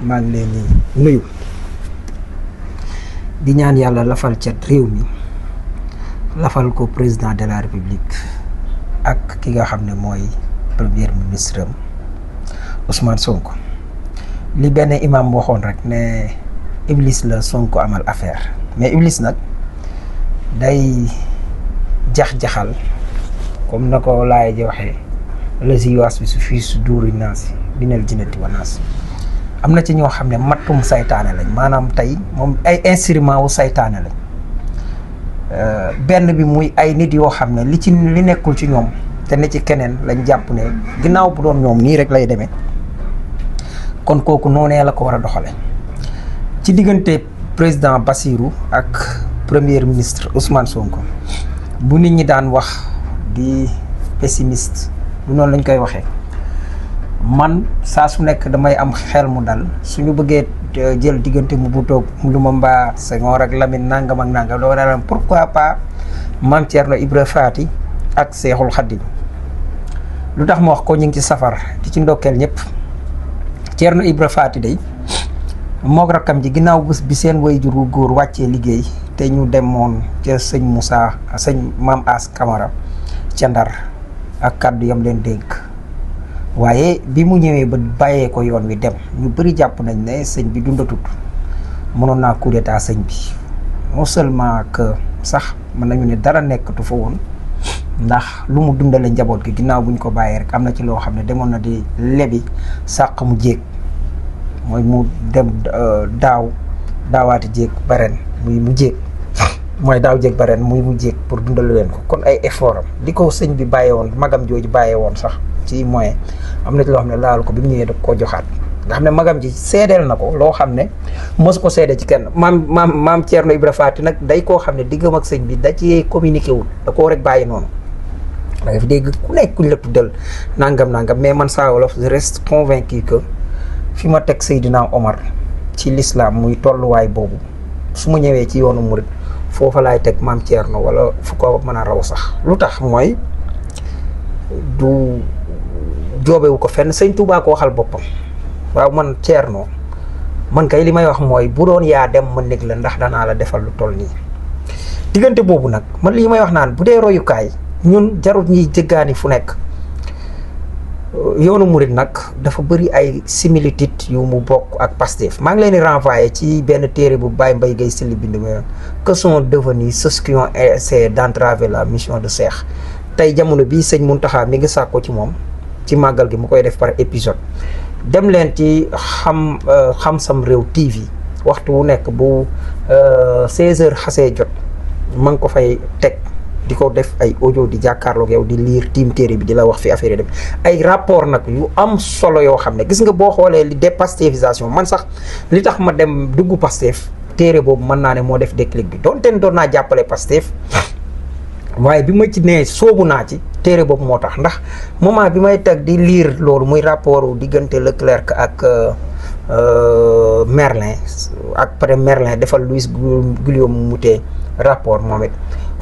maa ngi leen di nuyu di ñaan yàlla lafal cat réew mi lafal ko président de la république ak ki nga xam ne mooy premier ministre Ousmane Sonko. li benn imam waxoon rek ne Iblis la Sonko amal affaire mais Iblis nag day jax-jaxal comme na ko laay ji waxee la si yuwaas bi su fii su duuri naasi binal jinnati wa naas am na ci ñoo xam ne mattum saytaane lañ maanaam tey moom ay instrument wu saytaane lañ benn bi muy ay nit yoo xam ne li nekkul ci ñoom te ne ci keneen lañ jàpp ne ginnaaw bu doon ñoom nii rek lay demee kon kooku noonee la ko war a doxale ci diggante président Bassirou ak premier ministre Ousmane Sonko bu nit ñi daan wax di pessimiste bu noonu lañ koy waxee man saa su nekk damay am xel mu dal suñu bëggee jël diggante mu bu toog lu ma mbaa Senghor ak Lamine nangam ak nangam doo daal pourquoi pas Mame Thierno Ibra Faty ak Seexul Xaddim lu tax ma wax ko ñu ngi ci safar di ci ndokkeel ñëpp Thierno Ibra Faty day moog rakkam ji ginnaaw bés bi seen waajur wu góor wàccee liggéey te ñu demoon ca sëñ Moussa sëñ Mame As Camara ca Ndar ak kàddu yam leen dénk waaye bi mu ñëwee ba bàyyee ko yoon wi dem ñu bëri jàpp nañ ne sëñ bi dundatut mënoon naa coup d'état sëñ bi non seulement que sax mën nañu ne dara nekkatu fa woon ndax lu mu dundale njaboot gi ginnaaw bu ñu ko bàyyee rek am na ci loo xam ne demoon na di lebi sàq mu jéeg mooy mu dem daawaati jéeg ba ren muy mu jéeg mooy daaw jéeg ba ren muy mu jéeg pour dundal leen ko kon ay effort am li ko sëñ bi bàyyee woon magam jooju bàyyee woon sax ci moyen am na ci loo xam ne laal ko bi mu ñëwee da koo joxaat nga xam ne magam ji seedeel na ko loo xam ne mos ko seede ci kenn maam Thierno Ibra Faty nag day koo xam ne diggam ak sëñ bi da ci communiqué wul da koo rek bàyyi noonu da nga fi dégg ku nekk kuñ la tuddal nangam mais man Saa Wolof je reste convaincu que fi ma teg Seydina Omar ci l'islam muy tolluwaay boobu su ma ñëwee ci yoonu murit foofa laay teg maam Thierno wala fu ko mën a raw sax lu tax mooy du joobewu ko fenn sëñ Touba ko waxal boppam waaw man Thierno man kay li may wax mooy bu doon yaa dem ma nekk la ndax danaa la defal lu toll nii diggante boobu nag man li may wax naan bu dee royukaay ñun jarut ñiy jëggaani fu nekk yoonu murit nag dafa bëri ay similitude yu mu bokk ak Pastef maa ngi leen di renvoyer ci benn téere bu Baye Mbaye Guèye Sylla bind ma que sont devenus ceux qui ont essayé d'entraver la mission de Cheikh tey jamono bii sëñ Mountakha mi ngi sàkko ci moom ci màggal gi mu koy def par épisode dem leen ci xam sam réew TV waxtu wu nekk bu 16h xasee jot ma ngi ko fay teg di ko def ay audio di jàkkaarloog yow di lire tiim téere bi di la wax fi affaire yi dem ay rapport nag yu am solo yoo xam ne gis nga boo xoolee li dépastéfisation man sax li tax ma dem dugg Pastef téere boobu mën naa ne moo def déclic bi doonte doon naa jàppale Pastef waaye bi ma ci nee soobu naa ci téere boobu moo tax ndax moment bi may teg di lire loolu muy rapport diggante Leclerc ak Merlin ak après Merlin defal Louis Guillaume Moutet rapport moom it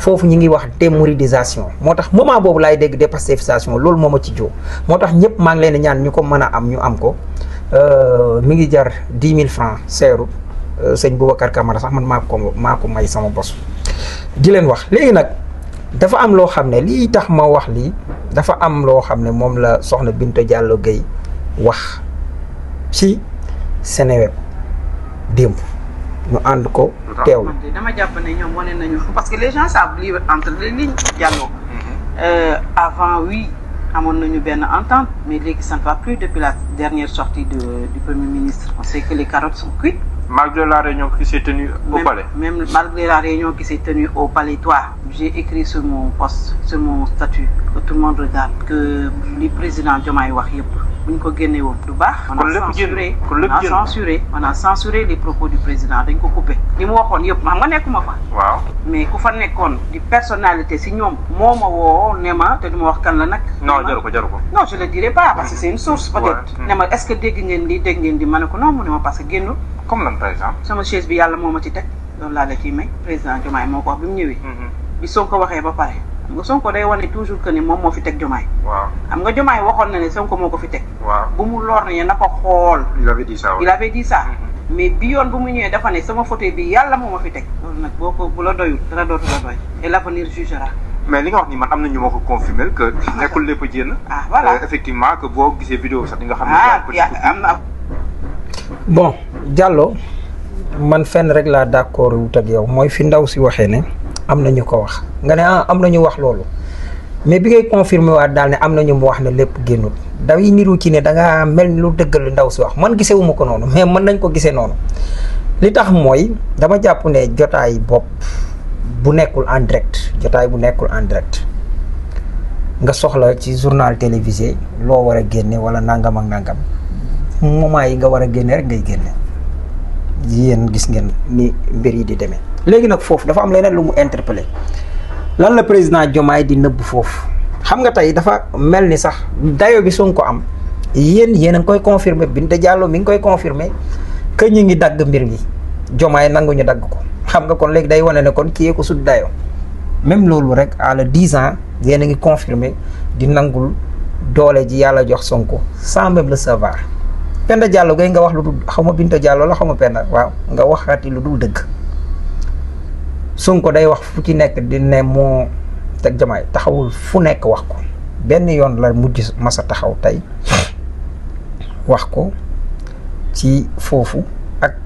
foofu ñu ngi wax démonétisation moo tax moment boobu laay dégg dépastéfisation loolu moo ma ci joo moo tax ñëpp maa ngi leen di ñaan ñu ko mën a am ñu am ko mi ngi jar 10 000 francs seeru sëñ Boubacar Camara sax man maa ko may sama bos di leen wax léegi nag dafa am loo xam ne lii tax ma wax lii dafa am loo xam ne moom la soxna Binta Diallo Gueye wax ci Seneweb démb ñu ànd ko teewlu. dama jàpp ne ñoom wane nañu parce que les gens savent lire entre les lignes Diallo. Avant oui amoon nañu benn entente mais léegi ça ne va plus depuis la dernière sortie du premier ministre on sait que les carottes sont cuites. Malgré la réunion qui s'est tenue au palais. Même malgré la réunion qui s'est tenue au palais, toi, j'ai écrit sur mon post, sur mon statut, que tout le monde regarde, que le président Diomaye wax yëpp bu ñu ko génne woon du baax. On a censuré les propos du président dañ ko coupé. li mu waxoon yëpp xam nga nekkuma fa. waaw mais ku fa nekkoon di personnalité si ñoom moo ma woo ne ma te du ma wax kan la nag. non jaru ko. non je le dirai pas parce que c'est une source peut-être. ne ma est-ce que dégg ngeen di ma ne ko non mu ne ma parce que génnul. comme lan par exemple. sama chaise bi yàlla moo ma ci teg loolu laa la ciy may président Diomaye moo ko wax bi mu ñëwee. bi soo ko waxee ba pare Sonko day wane toujours que ni moom moo fi teg Diomaye. waaw xam nga Diomaye waxoon na ne Sonko moo ko fi teg. waaw bu mu lor ne na ko xool. il avait dit ça. il avait dit ça. mais bi yoon bu mu ñëwee dafa ne sama fauteuil bi yàlla moo ma fi teg. loolu nag boo ko bu la doyul dara dootu la doy. et l'avenir jugera. mais li nga wax ni man am na ñu ma ko confirmer que nekkul lépp a jéem. ah voilà effectivement que boo gisee vidéo sax di nga xam ne. am na. bon Diallo man fenn rek laa d'accord wut ak yow mooy fi ndaw si waxee ne am na ñu ko wax nga ne am na ñu wax loolu mais bi ngay confirmer waat daal ne am na ñu mu wax ne lépp génnul day niru ci ne da ngaa mel ni lu dëggal lu ndaw si wax man gisewuma ko noonu mais mën nañ ko gisee noonu li tax mooy dama jàpp ne jotaay bopp bu nekkul en direct jotaay bu nekkul en direct nga soxla ci journal télévisé loo war a génne wala nangam ak nangam moment yi nga war a génne rek ngay génne yéen gis ngeen ni mbir yi di demee. léegi nag foofu dafa am leneen lu mu interpellé lan la président Diomaye di nëbb foofu xam nga tey dafa mel ni sax dayo bi Sonko am yéen a ngi koy confirmer Binta Diallo mi ngi koy confirmer que ñu ngi dagg mbir mi Diomaye nangu ñu dagg ko xam nga kon léegi day wane ne kon kii ko sut dayo même loolu rek à la 10 ans yéen a ngi confirmer di nangul doole ji yàlla jox Sonko sans même le savoir. Penda Diallo gay nga wax lu dul xaw ma Binta Diallo la xaw ma Penda waaw nga waxati lu dul dëgg Sonko day wax fu ci nekk di ne moo teg Diomaye taxawul fu nekk wax ko benn yoon la mujj masa taxaw tey wax ko ci foofu ak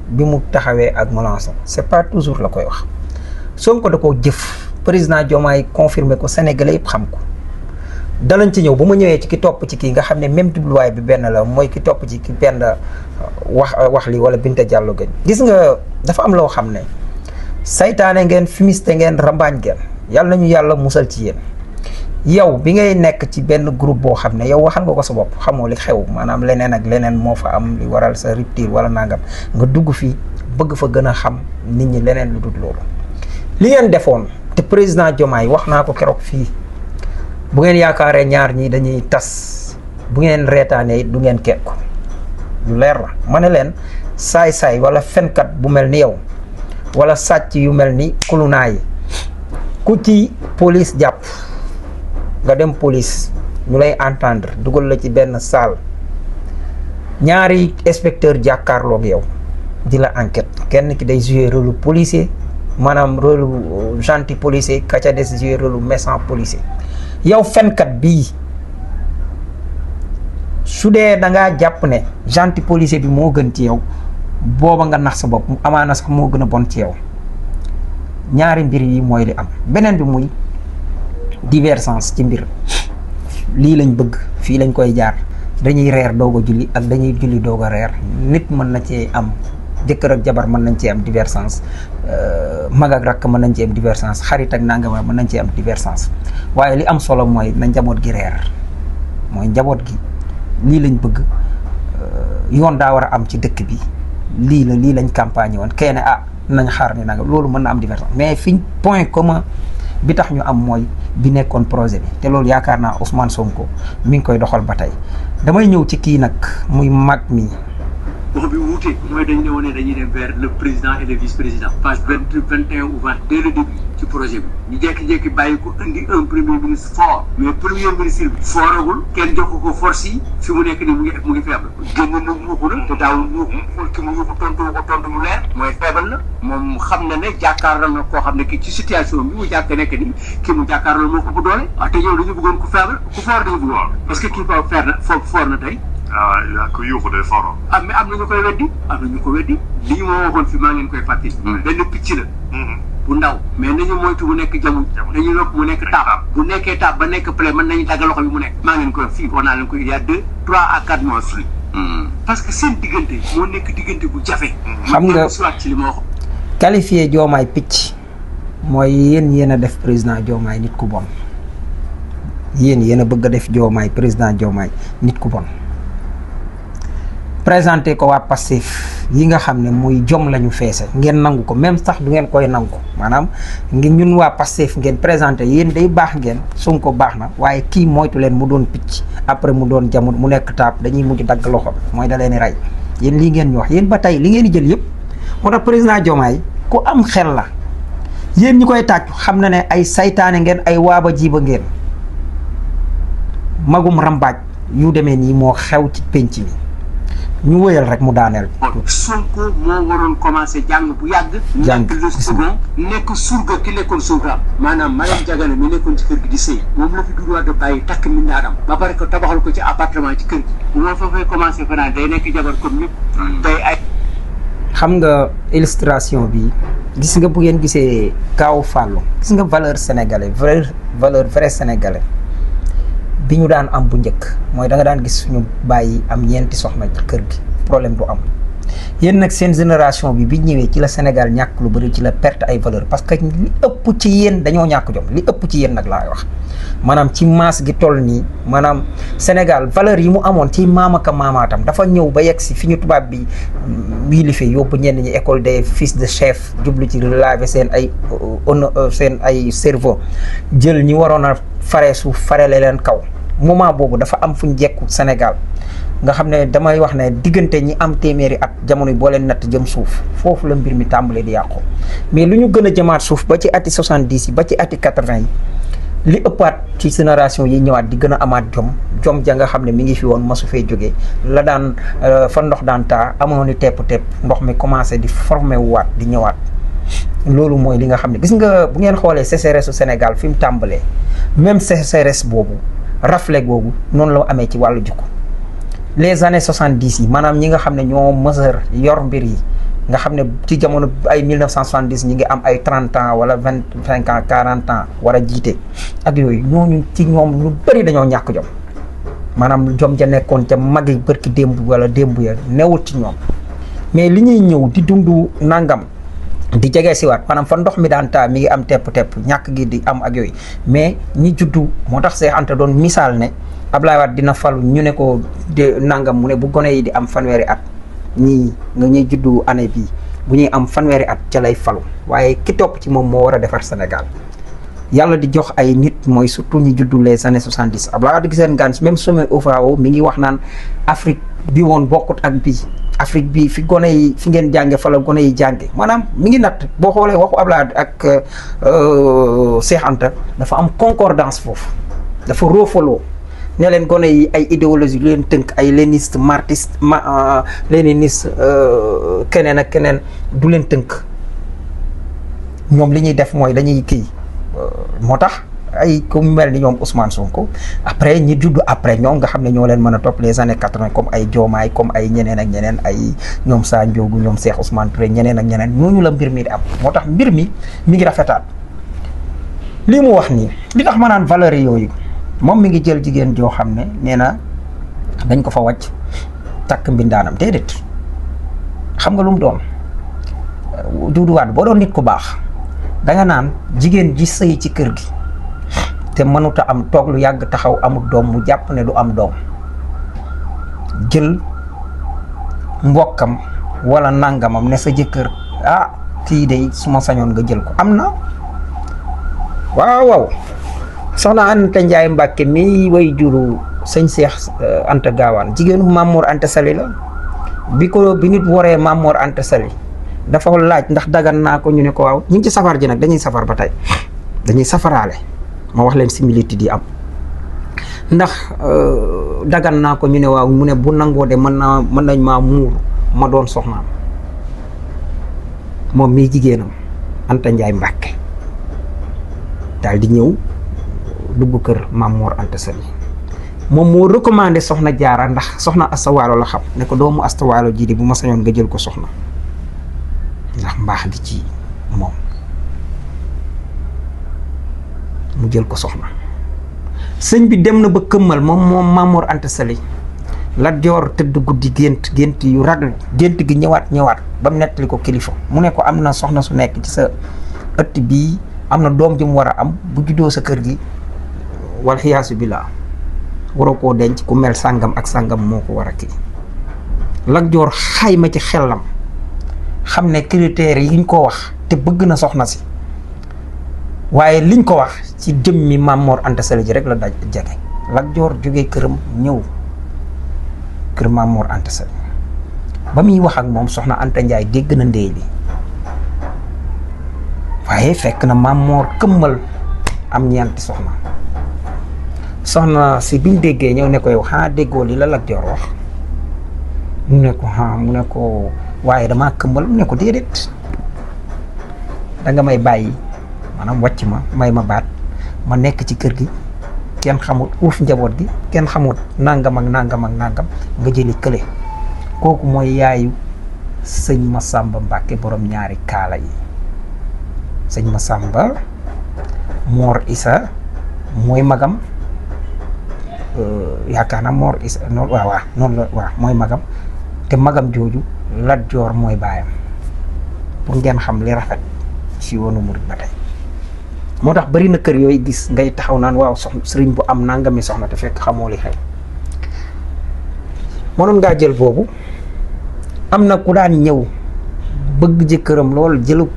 bi mu taxawee ak Mélenchon c'est pas toujours la koy wax Sonko da koo jëf président Diomaye confirmé ko Sénégalais yëpp xam ko dalañ ci ñëw bu ma ñëwee ci ki topp ci kii nga xam ne même jubluwaay bi benn la mooy ki topp ci ki Penda wax li wala Binta Diallo gën gis nga dafa am loo xam ne saytaane ngeen fumiste ngeen rambaañ ngeen yàlla nañu yàlla musal ci yéen yow bi ngay nekk ci benn groupe boo xam ne yow waxal nga ko sa bopp xamoo li xew maanaam leneen ak leneen moo fa am li waral sa rupture wala nangam nga dugg fii bëgg fa gën a xam nit ñi leneen lu dul loolu li ngeen defoon te président Diomaye wax naa ko keroog fii bu ngeen yaakaaree ñaar ñi dañuy tas bu ngeen reetaanee du ngeen kekku lu leer la ma ne leen saay-saay wala fenkat bu mel ni yow wala sàcc yu mel ni kulunaa yi ku ci police jàpp nga dem police ñu lay entendre dugal la ci benn salle ñaari inspecteur jàkkaarloog yow di la enquête kenn ki day jouer rôle policier maanaam rôle gentil policier ka ca des jouer rôle méchant policier yow fenkat bii su dee da ngaa jàpp ne gentil policier bi moo gën ci yow booba nga nax sa bopp amaana sax moo gën a bon ci yow ñaari mbir yi mooy li am beneen bi muy divergence ci mbir lii lañ bëgg fii lañ koy jaar dañuy reer doog a julli ak dañuy julli doog a reer nit mën na cee am jëkkër ak jabar mën nañ cee am divergence mag ak rakk mën nañ cee am divergence xarit ak nangam mën nañ cee am divergence waaye li am solo mooy na njaboot gi reer mooy njaboot gi lii lañ bëgg yoon daa war a am ci dëkk bi lii lañ campagne woon kenn nañ xaar ni nangam loolu mën na am divergence mais fiñ point commun bi tax ñu am mooy bi nekkoon projet bi te loolu yaakaar naa Ousmane Sonko mi ngi koy doxal ba tey damay ñëw ci kii nag muy mag mi. wax bi wuute mooy dañ ne woon dañuy dem vers le président et le vice-président page 21 ou 20 dès le début ci projet bi ñu jékki-jékki bàyyi ko indi un premier ministre fort mais premier ministre bi fooragul kenn jox ko force yi fi mu nekk nii mu ngi faible génn na muuxu na te daawul muuxu xool ki mu yuuxu tontu mu leer mooy faible na moom xam na ne jàkkaarloo na koo xam ne ki ci situation bi mu jàkk nekk nii ki mu jàkkaarloo moo ko bu doole waaw te ñëw dañu bëggoon ku faible ku fort dañu bëggoon parce que kii fort na tey yaa ko yuuxu de foro. mais am na ñu koy weddi am na ñu ko weddi lii moo waxoon fi maa ngeen koy fàttali. benn picc la. bu ndaw mais nañu moytu bu nekk jamu. dañu yokk mu nekk taab. bu nekkee taab ba nekk play mën nañu dagg loxo bi mu nekk. maa ngeen koy fii wax naa leen ko il y a 3 à 4 mois fii. parce que seen diggante moo nekk diggante bu jafe. xam nga ci li ma wax. qualifié Diomaye picc mooy yéen a def président Diomaye nit ku bon yéen a bëgg a def Diomaye président Diomaye nit ku bon. présenté ko waa Pastef yi nga xam ne muy jom la ñu feese ngeen nangu ko même sax du ngeen koy nangu maanaam ñun waa Pastef ngeen présenté yéen day baax ngeen Sonko baax na waaye kii moytu leen mu doon picc après mu doon jamut mu nekk taab dañuy mujj dagg loxo mooy da leen di rey yéen lii ngeen ñu wax yéen ba tey li ngeen di jël yëpp moo tax président Diomaye ku am xel la yéen ñi koy tàccu xam na ne ay saytaane ngeen ay waaba jiiba ngeen magum rambaaj yu demee nii moo xew ci penc mi ñu wëyal rek mu daaneel. Sonko moo waroon commencé jàng bu yàgg. jàng nekk le second nekk surga ki nekkoon surgaam. maanaam Mariam Diagana mi nekkoon ci kër gi di sëy moom la fi Doudou Wade bàyyi takk mindaanam ba pare ko tabaxal ko ci appartement ci kër gi. bu ma fa fay commencé fanaan day nekk jabar comme ñëpp. day ay. xam nga illustration bi gis nga bu ngeen gisee kaaw Fallou gis nga valeur sénégalais valeur vrai sénégalais bi ñu daan am bu njëkk mooy da nga daan gis suñu bàyyi am ñeenti soxna ci kër gi problème du am yéen nag seen génération bi ñëwee ci la Sénégal ñàkk lu bëri ci la perte ay valeur parce que li ëpp ci yéen dañoo ñàkk jom li ëpp ci yéen nag laay wax maanaam ci maas gi toll nii maanaam Sénégal valeur yi mu amoon ci maamaka maamaatam dafa ñëw ba yegg si fi ñu tubaab bi yilifee yóbbu ñenn ñi école des fils de chef jublu ci laver seen ay cerveau jël ñi waroon a fare suuf farele leen kaw moment boobu dafa am fu ñu jekku Sénégal nga xam ne damay wax ne diggante ñi am téeméeri at jamono yi boo leen natt jëm suuf foofu la mbir mi tàmbalee di yàqu mais lu ñu gën a jëmaat suuf ba ci ati 70 yi ba ci ati 80 yi li ëppaat ci génération yi ñëwaat di gën a amaat jom ja nga xam ne mi ngi fi woon masu fee jógee la daan fa ndox daan taa amoon ni tepp ndox mi commencé di formé waat di ñëwaat loolu mooy li nga xam ne gis nga bu ngeen xoolee sécheresse su Sénégal fi mu tàmbalee même sécheresse boobu rafle googu noonu la amee ci wàllu jikko les années 70 yi maanaam ñi nga xam ne ñoo mësër yor mbir yi nga xam ne ci jamono ay 1970 ñi ngi am ay 30 ans wala 25 ans 40 ans war a jiite ak yooyu ñooñu ci ñoom lu bëri dañoo ñàkk jom maanaam jom ja nekkoon ca magi bërki démb wala démb ya newul ci ñoom mais li ñuy ñëw di dundu nangam di jege siwaat maanaam fa ndox mi daan taa mi ngi am tepp ñàkk gi di am ak yooyu mais ñi juddu moo tax Cheikh Anta doon misaal ne Ablaye Wade dina falu ñu ne ko de nangam mu ne bu gone yi di am fanweeri at ñii nga ñuy juddu année bii bu ñuy am fanweeri at ca lay falu waaye ki topp ci moom moo war a defar Sénégal yàlla di jox ay nit mooy surtout ñi juddu les années 70 Ablaye Wade giseen ngaan même sommet FAO mi ngi wax naan Afrique bi woon bokkut ak bii Afrique bi fi gone yi fi ngeen jànge fa la gone yi jànge maanaam mi ngi natt boo xoolee waxu Ablaye ak Cheikh Anta dafa am concordance foofu dafa roofaloo ne leen gone yi ay idéologie lu leen tënk ay léniniste marxiste léniniste keneen ak keneen du leen tënk ñoom li ñuy def mooy dañuy kii moo tax ay ku mel ni ñoom Ousmane Sonko après ñi judd après ñoom nga xam ne ñoo leen mën a topp les années 80 comme ay Diomaye comme ay ñeneen ak ñeneen ay ñoom Sa Ndiogou ñoom Cheikh Ousmane Touré ñeneen ak ñeneen ñooñu la mbir mi di am moo tax mbir mi ngi rafetaat lii mu wax nii li tax ma naan valeur yooyu moom mi ngi jël jigéen joo xam ne nee na dañ ko fa wàcc takk mbindaanam déedéet xam nga lu mu doon Doudou Wade boo doon nit ku baax danga naan jigéen ji sëy ci kër gi te mënut a am toog lu yàgg taxaw amul doom mu jàpp ne du am doom jël mbokkam wala nangamam ne sa jëkkër kii de su ma sañoon nga jël ko am na waaw soxna Anta Ndiaye Mbacke mi way juru sëñ Cheikh Anta Gaawaan jigéenu Mamour Anta Sali la bi nit waree Mamour Anta Sali dafa laaj ndax dagan naa ko ñu ne ko waaw ñu ngi ci safar ji nag dañuy safar ba tey dañuy safaraale ma wax leen similitude yi am ndax dagan naa ko ñu ne waaw mu ne bu nangoo de mën nañ maa muur ma doon soxnaam moom mii jigéenam Anta Ndiaye Mbacke daal di ñëw dugg kër Mamour Anta Sali moom moo recommandé soxna Jaara ndax soxna Asta Waalo la xam ne ko doomu Asta Waalo ji di bu ma sañoon nga jël ko soxna ndax mbaax gi ci moom mu jël ko soxna sëñ bi dem na ba këmmal moom Mamour Anta Sali Lat Joor tëdd guddi gént yu raglu gént gi ñëwaat ba mu nettali ko kilifa mu ne ko am na soxna su nekk ci sa ëtt bii am na doom ji mu war a am bu juddoo sa kër gi wal xiyaasu billah waroo koo denc ku mel sàngam ak sàngam moo ko war a kii Lat Joor xayma ci xelam xam ne critères yi ñu ko wax te bëgg na soxna si waaye liñ ko wax ci jëmmi Mamour Anta Sali ji rek la daj jege Lat Joor jógee këram ñëw kër Mamour Anta Sali ba muy wax ak moom soxna Anta Ndiaye dégg na ndey li waaye fekk na Maam Moor këmmal am ñeenti soxna si biñ déggee ñëw ne ko yow xanaa déggoo li la Lat Joor wax mu ne ko waaye damaa këmmal mu ne ko déedéet da nga may bàyyi maanaam wàcc ma may ma baat ma nekk ci kër gi kenn xamul uuf njaboot gi kenn xamul nangam ak nangam nga jëli kële kooku mooy yaayu sëñ Masamba Mbàkke borom ñaari kaala yi sëñ Masamba Mor Isa mooy magam yaakaar naa Mor Isa noonu waaw mooy magam te magam jooju Lat Joor mooy baayam pour ngeen xam li rafet ci woonu murit ba tey moo tax bari na kër yooyu gis ngay taxaw naan waaw soxna sëriñ bu am nangami soxna te fekk xamoo li xew mënoon ngaa jël boobu am na ku daan ñëw bëgg jëkkëram lool jëlu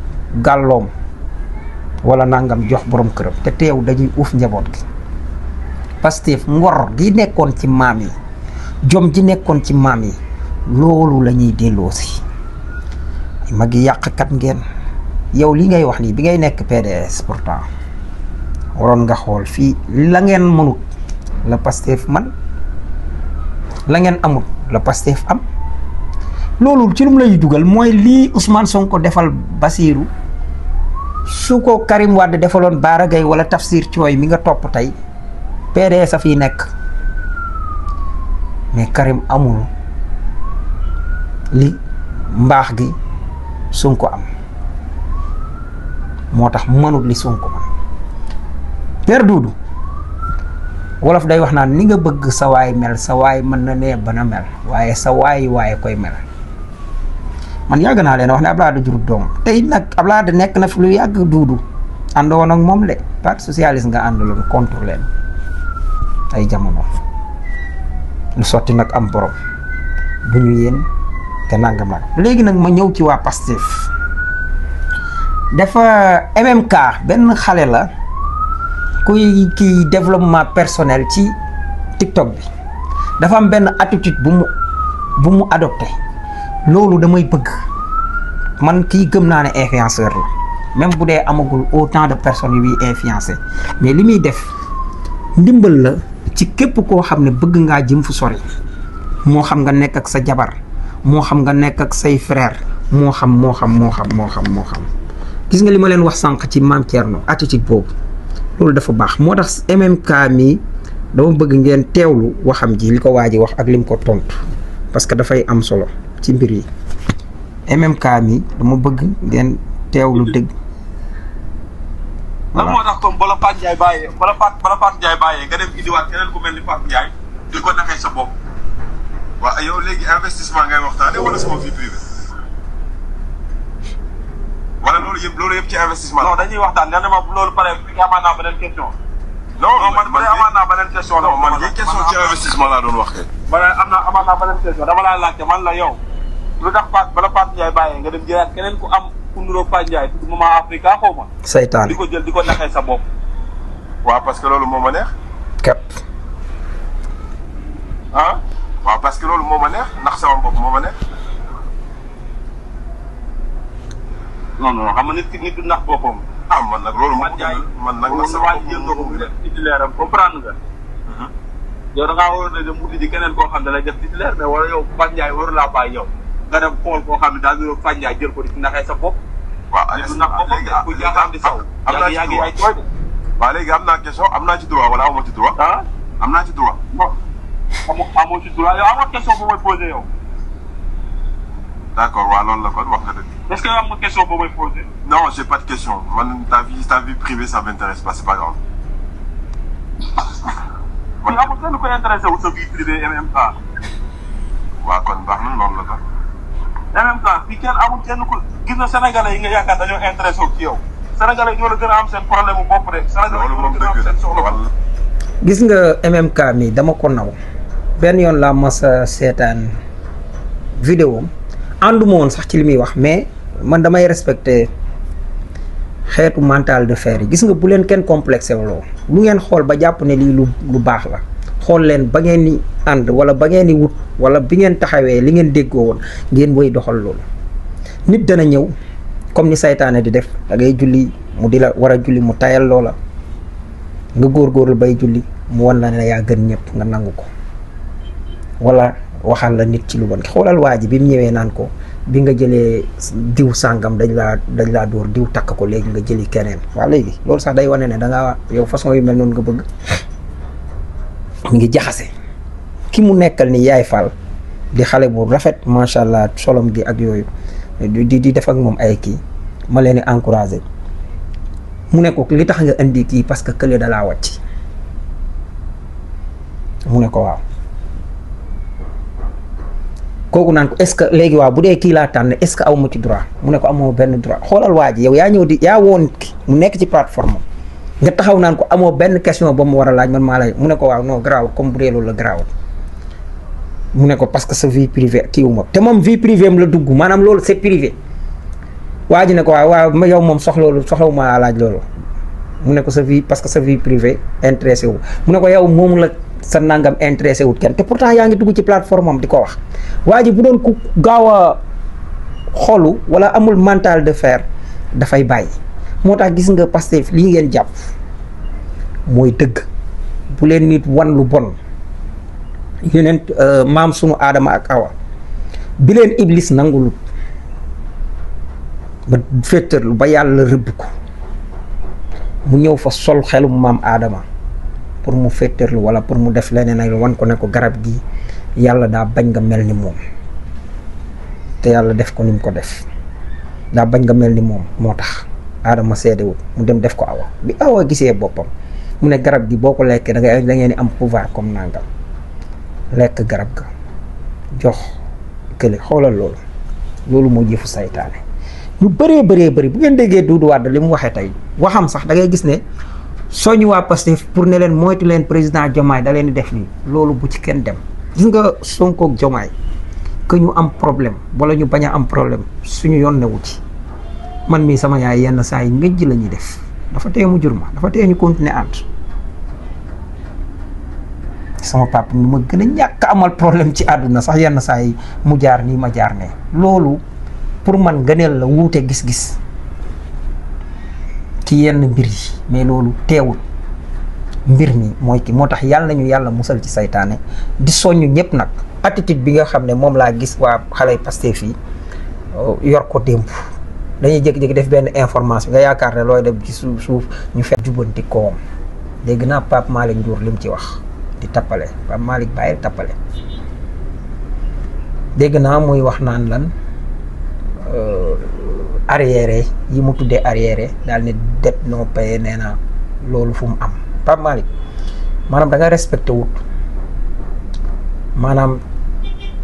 gàlloom wala nangam jox borom këram te teew dañuy uuf njaboot gi Pastef ngor gi nekkoon ci maam yi jom ji nekkoon ci maam yi loolu la ñuy delloosi mag yi yàqkat ngeen yow li ngay wax nii bi ngay nekk PDS pourtant waroon nga xool fii la ngeen mënut la Pastef man la ngeen amut la Pastef am loolu ci lu mu lay dugal mooy lii Ousmane Sonko defal Basirou su ko Karim Wade defaloon Bara Gaye wala Tafsir Thioye mi nga topp tey PDS a fiy nekk mais Karim amul li mbaax gi Sonko am moo tax mënut li Sonko man Père Doudou wolof day wax naan ni nga bëgg sa waay mel sa waay mën na nee bana mel waaye sa waaye koy mel man yàgg naa leen wax ne Abdoulaye jurut doom tey nag Abdoulaye nekk na fi lu yàgg Doudou àndoon ak moom de parti socialiste nga àndaloon contre leen ay jamono lu sotti nag am borom bu ñu yéen te nangam nag léegi nag ma ñëw ci waa Pastef dafa MMK benn xale la kuy kii développement personnel ci TikTok bi dafa am benn attitude bu mu adopté loolu damay bëgg man kii gëm naa ne influenceur la même bu dee amagul autant de personnes yu muy influencé mais li muy def ndimbal la ci képp koo xam ne bëgg ngaa jëm fu sori moo xam nga nekk ak sa jabar moo xam nga nekk ak say frère moo xam gis nga li ma leen wax sànq ci Maam Thierno attitude boobu loolu dafa baax moo tax MMK mi dama bëgg ngeen teewlu waxam ji li ko waa ji wax ak lim ko tontu parce que dafay am solo ci mbir yi MMK mi dama bëgg ngeen teewlu dëgg. lan moo tax comme bala Pape Ndiaye bàyyee nga dem indiwaat keneen ku mel ni Pape Ndiaye di ko naxee sa bopp waaw yow léegi investissement ngay waxtaane wala sama vie privée wala loolu yëpp ci investissement non dañuy waxtaan nee na ma loolu pare amaat naa beneen question non man amaat naa beneen question la man yi question ci investissement laa doon wax kay amaat naa beneen question dama laa laajte man la yow lu tax bala Pape Ndiaye bàyyee nga dem jëlaat keneen ku am ku nuroog Pape Ndiaye tudd Maman Africa xaw ma saytaan di ko jël di ko naxee sa bopp waaw parce que loolu moo ma neex képp waaw parce que loolu moo ma neex ndax sama bopp moo ma neex non xam nga nit du nax boppam man nag loolu man nag sama bopp jël nga ko mu def titulaire am comprendre nga yow da ngaa waroon a dem wuti ji keneen koo xam ne lay def titulaire mais wala yow Pape Ndiaye waru laa bàyyi yow nga dem xool koo xam ne daal di Pape Ndiaye jël ko di naxee sa bopp waaw du nax boppam ku jaaxaan di saw yaa ngi ay tooy de waaw léegi am naa question am naa ci droit wala amoo ci droit am naa ci droit amoo ci droit yow amoo question bu may posé yow d'accord waaw loolu la kon wax nga dëgg est-ce que yow am nga question boo may posé non j'ai pas de question man ta vie privée ça m'intéresse pas c'est pas grave man amul kenn koy intéressé wu sa vie privée MMK waaw kon baax na loolu la kon MMK fii kenn amul kenn ko gis na sénégalais yi nga yaakaar dañoo intéressé wu ci yow sénégalais yi ñoo la gën a am seen problème bu bopp rek sénégalais yi ñoo la gën a am seen soxla gis nga MMK mi dama ko naw benn yoon laa mas a seetaan vidéo ànduma woon sax ci li muy wax mais man damay respecté xeetu mental de fer yi gis nga bu leen kenn complexé waloo lu ngeen xool ba jàpp ne lii lu baax la xool leen ba ngeen ni ànd wala ba ngeen ni wut wala bi ngeen taxawee li ngeen déggoo woon ngeen woy doxal loolu nit dana ñëw comme ni saytaane di def da ngay julli mu di la war a julli mu tayal loola nga góorgóorlu bay julli mu wan la ne yaa gën ñëpp nga nangu ko wala waxal la nit ci lu bon xoolal waa ji bi mu ñëwee naan ko bi nga jëlee diw sàngam dañ laa dóor diw takk ko léegi nga jëli keneen waaw léegi loolu sax day wane ne da ngaa yow façon yu mel noonu nga bëgg mu ngi jaxase ki mu nekkal ni yaay Fall di xale bu rafet macha allah solom gi ak yooyu di def ak moom ay kii ma leen di encouragé mu ne ko li tax nga indi kii parce que kële dalaa wàcc mu ne ko waaw kooku naan ko est-ce que léegi waaw bu dee kii laa tànn est-ce que aw ma ci droit mu ne ko amoo benn droit xoolal waa ji yow yaa ñëw di yaa woon mu nekk ci plateforme nga taxaw naan ko amoo benn question ba mu war a laaj man maa lay mu ne ko waaw non garaaw comme bu dee loolu la garaaw mu ne ko parce que sa vie privée kii wu ma te moom vie privée am la dugg maanaam loolu c'est privé waa ji ne ko waaw yow moom soxlawu ma laaj loolu mu ne ko sa vie parce que sa vie privée intéressé wu mu ne ko yow moomu la sa nangam intéressé wut kenn te pourtant yaa ngi dugg ci plateforme am di ko wax waa ji bu doon ku gaaw a xolu wala amul mental de fer dafay bàyyi moo tax gis nga Pastef lii ngeen jàpp mooy dëgg bu leen nit wan lu bon yeneen maam sunu Aadama ak Awa bi leen Iblis nangulut ba féetarlu ba yàlla rëbb ko mu ñëw fa sol xelum maam Aadama pour mu féetarlu wala pour mu def leneen ak wan ko ne ko garab gi yàlla daa bañ nga mel ni moom te yàlla def ko ni mu ko def daa bañ nga mel ni moom moo tax Aadama seedewut mu dem def ko Awa bi Awa gisee boppam mu ne garab gi boo ko lekkee da ngeen di am pouvoir comme nangam lekk garab ga jox kële xoolal loolu moo jëfu saytaane ñu bëree bëri bu ngeen déggee Doudou Wade li mu waxee tey waxam sax da ngay gis ne soñu waa Pastef pour ne leen moytu leen président Diomaye da leen di def nii loolu bu ci kenn dem gis nga Sonko ak Diomaye que ñu am problème wala ñu bañ a am problème suñu yoon newu ci man mii sama yaay yenn saa yi ngëj la ñuy def dafa tee mu jur ma dafa tee ñu continuer ànd sama papa mi ma gën a ñàkk amal problème ci àdduna sax yenn saa yi mu jaar nii ma jaar ne loolu pour man gëneel la wuute gis-gis ci yenn mbir yi mais loolu teewul mbir mi mooy ki moo tax yàlla nañu yàlla musal ci saytaane di soññ ñëpp nag attitude bi nga xam ne moom laa gis waa xale Pastef yi yor ko démb dañuy jékki-jékki def benn information nga yaakaar ne looy dem ci suuf ñu fekk jubanti koom dégg naa Pape Malick Ndour lim ci wax di tappale Pape Malick bàyyi tappale dégg naa muy wax naan lan arriéré yi mu tuddee arriéré daal ne dette non payée nee na loolu fu mu am Pape Malick maanaam da nga respecté wut maanaam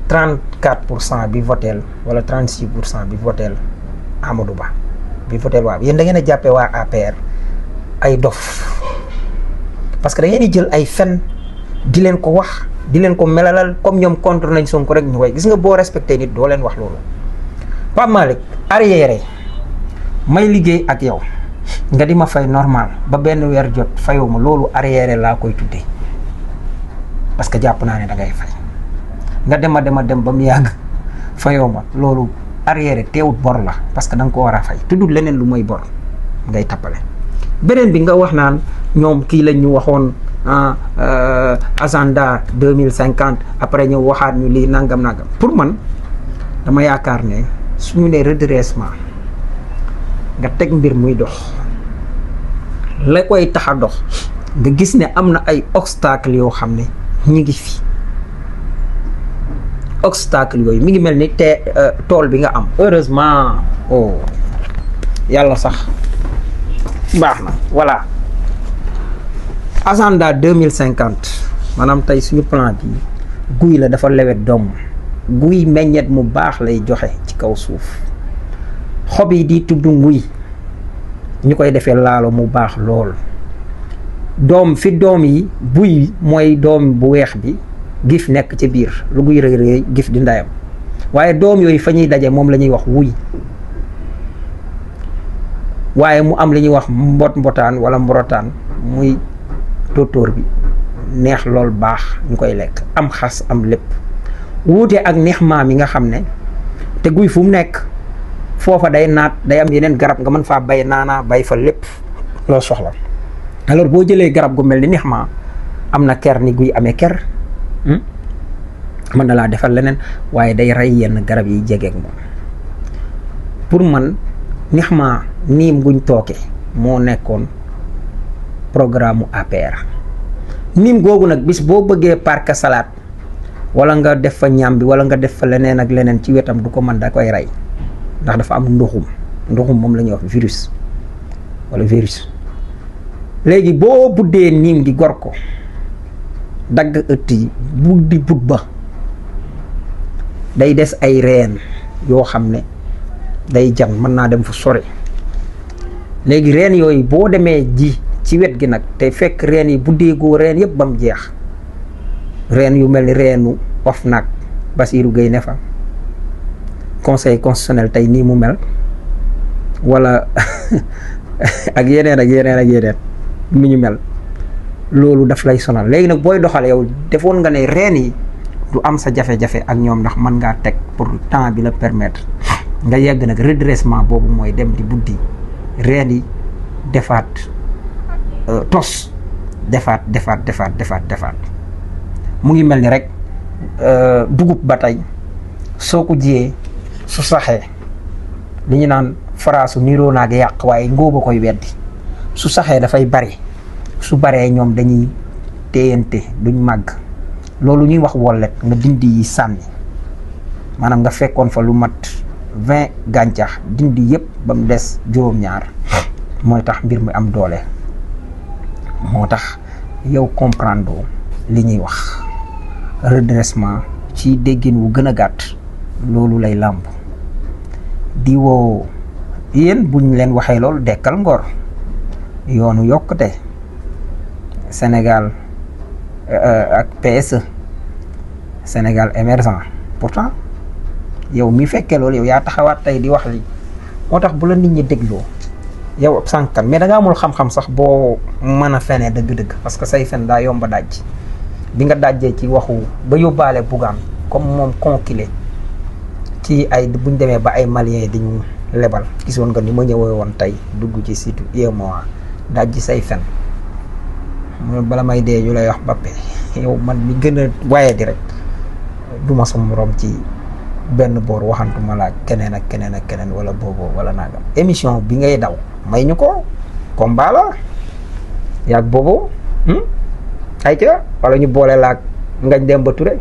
34% bi voteel wala 36% bi voteel Amadou Ba bi voteel waaw yéen da ngeen a jàppee waa APR ay dof parce que da ngeen di jël ay fen di leen ko wax di leen ko melalal comme ñoom contre nañ Sonko rek ñu koy gis nga boo respecté nit doo leen wax loolu Pape Malick arriéré may liggéey ak yow nga di ma fay normal ba benn weer jot fayoo ma loolu arriéré laa koy tuddee parce que jàpp naa ne da ngay fay nga dem ba mu yàgg fayoo ma loolu arriéré teewut bor la parce que da nga ko war a fay tuddul leneen lu mooy bor ngay tappale beneen bi nga wax naan ñoom kii lañ ñu waxoon agenda 2050 après ñu waxaat ñu lii nangam pour man dama yaakaar ne suñu ne redressement nga teg mbir muy dox la koy tax a dox nga gis ne am na ay obstacle yoo xam ne ñi ngi fi obstacle yooyu mi ngi mel ni te tool bi nga am heureusement yàlla sax baax na voilà agenda 2050 maanaam tey suñu plan bi guy la dafa lewet doom guy meññet mu baax lay joxe ci kaw suuf xob yi di tudd nguy ñu koy defee laalo mu baax lool doom fi doom yi buy mooy doom bu weex bi gif nekk ci biir lu guy rëy rëy gif di ndayam waaye doom yooyu fa ñuy daje moom la ñuy wax wuy waaye mu am li ñuy wax mbotaan wala mborotaan muy tóotóor bi neex lool baax ñu koy lekk am xas am lépp wuute ak neex maam yi nga xam ne te guy fu mu nekk foofa day naat day am yeneen garab nga mën faa bay naanaa bay fa lépp loo soxla. alors boo jëlee garab gu mel ni Nihma am na ker ni guy amee ker mën na laa defal leneen waaye day rey yenn garab yi jegeeg moom. pour man Nihma niim guñ tooke moo nekkoon programme mu APR niim googu nag bis boo bëggee parc salade wala nga def fa ñam bi wala nga def fa leneen ak leneen ci wetam du ko mën da koy rey ndax dafa am ndoxum moom la ñuy wax virus wala virus. léegi boo buddee niim gi gor ko dagg ëtt yi buddi but ba day des ay reen yoo xam ne day jam mën naa dem fu sore. léegi reen yooyu boo demee ji ci wet gi nag te fekk reen yi buddeegoo reen yëpp ba mu jeex reen yu mel ni reenu OFNAC Bassirou Gueye ne fa conseil constitutionnel tey nii mu mel wala ak yeneen mi ñu mel loolu daf lay sonal. léegi nag booy doxal yow defoon nga ne reen yi du am sa jafe-jafe ak ñoom ndax mën ngaa teg pour temps bi la permettre nga yegg nag redressement boobu mooy dem di buddi reen yi defaat tos defaat mu ngi mel ni rek dugub ba tey soo ko jiyee su saxee li ñu naan faraasu niroo naag yàq waaye ngóoba koy weddi su saxee dafay bari su baree ñoom dañuy téyante duñ màgg loolu ñuy wax wollet nga dindi yi sànni maanaam nga fekkoon fa lu mat 20 gàncax dindi yëpp ba mu des juróom-ñaar mooy tax mbir mi am doole. moo tax yow comprendre li ñuy wax redressement ci déggin wu gën a gàtt loolu lay làmb di woo yéen buñ leen waxee loolu Dekkal Ngor yoonu yokkute Sénégal ak PSE Sénégal émergent pourtant yow mi fekkee loolu yow yaa taxawaat tey di wax li moo tax bu la nit ñi dégloo yow ab sànkan mais da nga amul xam-xam sax boo mën a fenee dëgg-dëgg parce que say fen daa yomba daj bi nga dajjee ci waxu ba yóbbaale Bougane comme moom concilé ci ay buñ demee ba ay Maliens di ñu lebal gisoon nga ni ma ñëwee woon tey dugg ci site UEMOA dajji say fen bala may dee ñu lay wax Mbappé yow man mi gën a waaye di rek du ma sama morom ci benn boor waxantuma la keneen ak keneen wala booboo wala nangam émission bi ngay daw may ñu ko combat la yaag booboo ay ca wala ñu boole laag Ngagne Demba Touré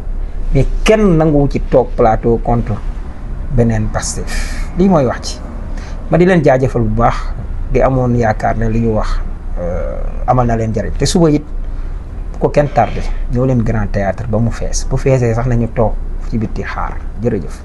mais kenn nanguwu ci toog plateau contre beneen Pastef lii mooy wax ci ma di leen jaajëfal bu baax di amoon yaakaar ne li ñu wax amal na leen njariñ te suba it bu ko kenn tardé ñëw leen Grand Théâtre ba mu fees bu feesee sax nañu toog ci bitti xaar jërëjëf